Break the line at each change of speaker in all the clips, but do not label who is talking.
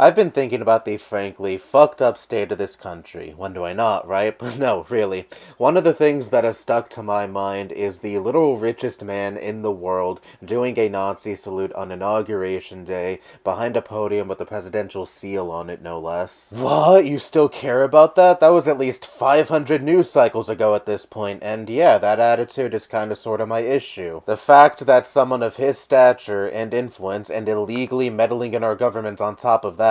I've been thinking about the frankly fucked up state of this country. When do I not, right? But no, really. One of the things that has stuck to my mind is the literal richest man in the world doing a Nazi salute on Inauguration Day behind a podium with a presidential seal on it, no less. What? You still care about that? That was at least 500 news cycles ago at this point, and yeah, that attitude is kinda sorta my issue. The fact that someone of his stature and influence and illegally meddling in our government on top of that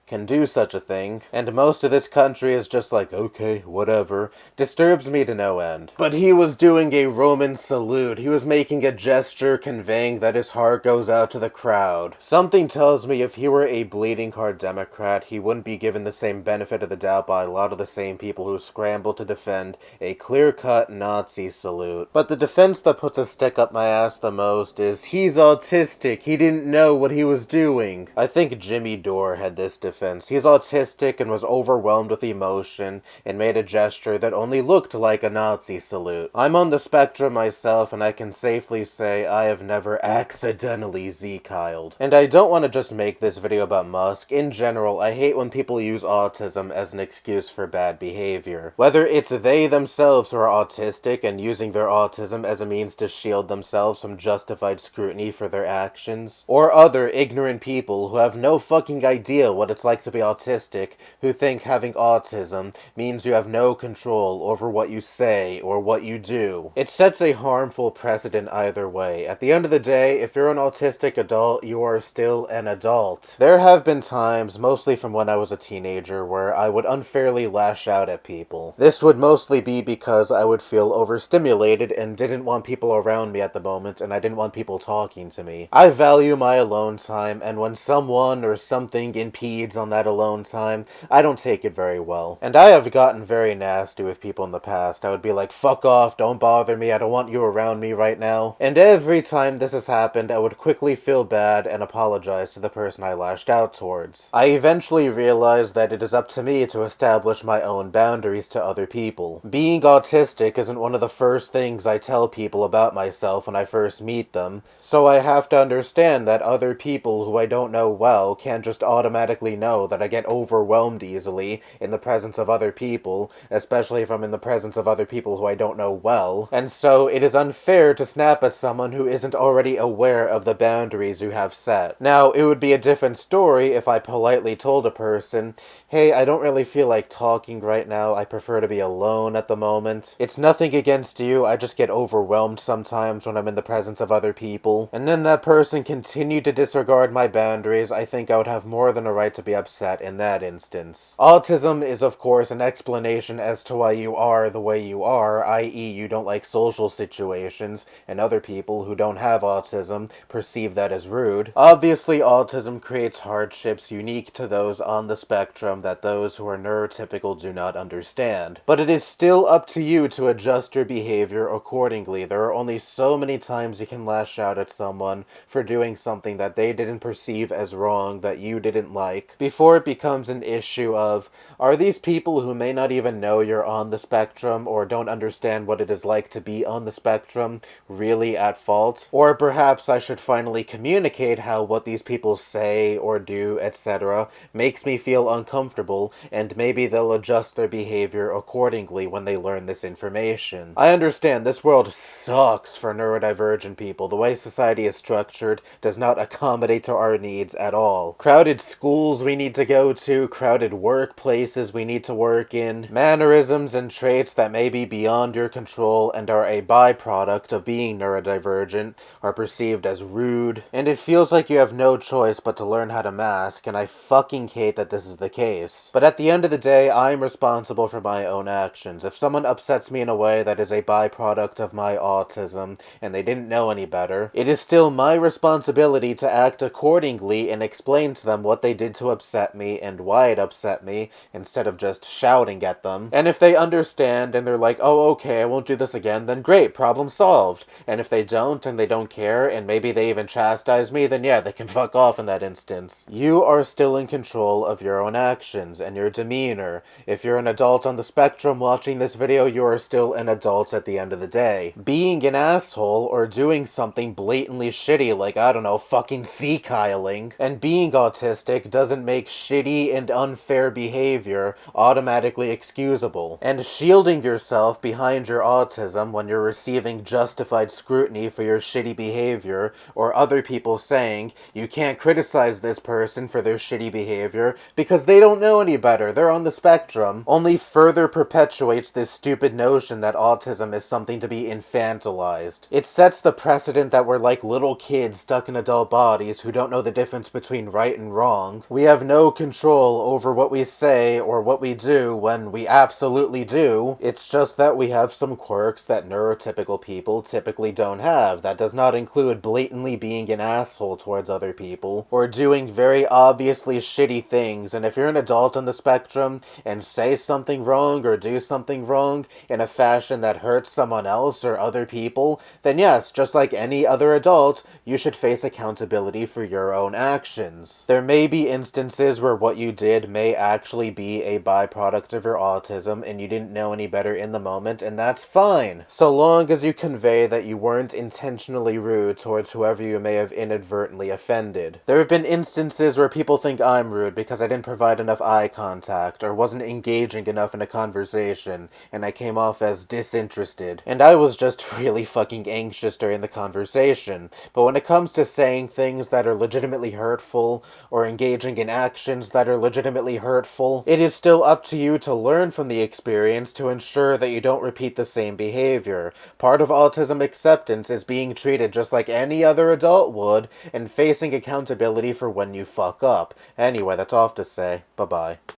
can do such a thing, and most of this country is just like, okay, whatever, disturbs me to no end. But he was doing a Roman salute. He was making a gesture conveying that his heart goes out to the crowd. Something tells me if he were a bleeding heart Democrat, he wouldn't be given the same benefit of the doubt by a lot of the same people who scramble to defend a clear-cut Nazi salute. But the defense that puts a stick up my ass the most is, he's autistic, he didn't know what he was doing. I think Jimmy Dore had this defense. He's autistic and was overwhelmed with emotion and made a gesture that only looked like a Nazi salute. I'm on the spectrum myself, and I can safely say I have never accidentally Z-Kyled. And I don't want to just make this video about Musk. In general, I hate when people use autism as an excuse for bad behavior. Whether it's they themselves who are autistic and using their autism as a means to shield themselves from justified scrutiny for their actions, or other ignorant people who have no fucking idea what it's like to be autistic, who think having autism means you have no control over what you say or what you do. It sets a harmful precedent either way. At the end of the day, if you're an autistic adult, you are still an adult. There have been times, mostly from when I was a teenager, where I would unfairly lash out at people. This would mostly be because I would feel overstimulated and didn't want people around me at the moment, and I didn't want people talking to me. I value my alone time, and when someone or something impedes on that alone time, I don't take it very well. And I have gotten very nasty with people in the past. I would be like, fuck off, don't bother me, I don't want you around me right now. And every time this has happened, I would quickly feel bad and apologize to the person I lashed out towards. I eventually realized that it is up to me to establish my own boundaries to other people. Being autistic isn't one of the first things I tell people about myself when I first meet them, so I have to understand that other people who I don't know well can't just automatically know that I get overwhelmed easily in the presence of other people, especially if I'm in the presence of other people who I don't know well, and so it is unfair to snap at someone who isn't already aware of the boundaries you have set. Now, it would be a different story if I politely told a person, hey, I don't really feel like talking right now, I prefer to be alone at the moment. It's nothing against you, I just get overwhelmed sometimes when I'm in the presence of other people. And then that person continued to disregard my boundaries. I think I would have more than a right to be upset in that instance. Autism is of course an explanation as to why you are the way you are, i.e. you don't like social situations, and other people who don't have autism perceive that as rude. Obviously, autism creates hardships unique to those on the spectrum that those who are neurotypical do not understand. But it is still up to you to adjust your behavior accordingly. There are only so many times you can lash out at someone for doing something that they didn't perceive as wrong that you didn't like, before it becomes an issue of, are these people who may not even know you're on the spectrum or don't understand what it is like to be on the spectrum really at fault? Or perhaps I should finally communicate how what these people say or do, etc. makes me feel uncomfortable, and maybe they'll adjust their behavior accordingly when they learn this information. I understand this world sucks for neurodivergent people. The way society is structured does not accommodate to our needs at all. Crowded schools we need to go to, crowded workplaces we need to work in, mannerisms and traits that may be beyond your control and are a byproduct of being neurodivergent are perceived as rude, and it feels like you have no choice but to learn how to mask, and I fucking hate that this is the case. But at the end of the day, I'm responsible for my own actions. If someone upsets me in a way that is a byproduct of my autism, and they didn't know any better, it is still my responsibility to act accordingly and explain to them what they did to upset me and why it upset me, instead of just shouting at them. And if they understand and they're like, oh okay, I won't do this again, then great, problem solved. And if they don't and they don't care and maybe they even chastise me, then yeah, they can fuck off in that instance. You are still in control of your own actions and your demeanor. If you're an adult on the spectrum watching this video, you are still an adult at the end of the day. Being an asshole or doing something blatantly shitty like, I don't know, fucking sea-kyling, and being autistic doesn't doesn't make shitty and unfair behavior automatically excusable. And shielding yourself behind your autism when you're receiving justified scrutiny for your shitty behavior, or other people saying, you can't criticize this person for their shitty behavior because they don't know any better, they're on the spectrum, only further perpetuates this stupid notion that autism is something to be infantilized. It sets the precedent that we're like little kids stuck in adult bodies who don't know the difference between right and wrong. We have no control over what we say or what we do when we absolutely do. It's just that we have some quirks that neurotypical people typically don't have. That does not include blatantly being an asshole towards other people or doing very obviously shitty things. And if you're an adult on the spectrum and say something wrong or do something wrong in a fashion that hurts someone else or other people, then yes, just like any other adult, you should face accountability for your own actions. There may be instances where what you did may actually be a byproduct of your autism and you didn't know any better in the moment, and that's fine, so long as you convey that you weren't intentionally rude towards whoever you may have inadvertently offended. There have been instances where people think I'm rude because I didn't provide enough eye contact or wasn't engaging enough in a conversation, and I came off as disinterested, and I was just really fucking anxious during the conversation. But when it comes to saying things that are legitimately hurtful or engaging in actions that are legitimately hurtful, it is still up to you to learn from the experience to ensure that you don't repeat the same behavior. Part of autism acceptance is being treated just like any other adult would and facing accountability for when you fuck up. Anyway, that's all I have to say. Bye-bye.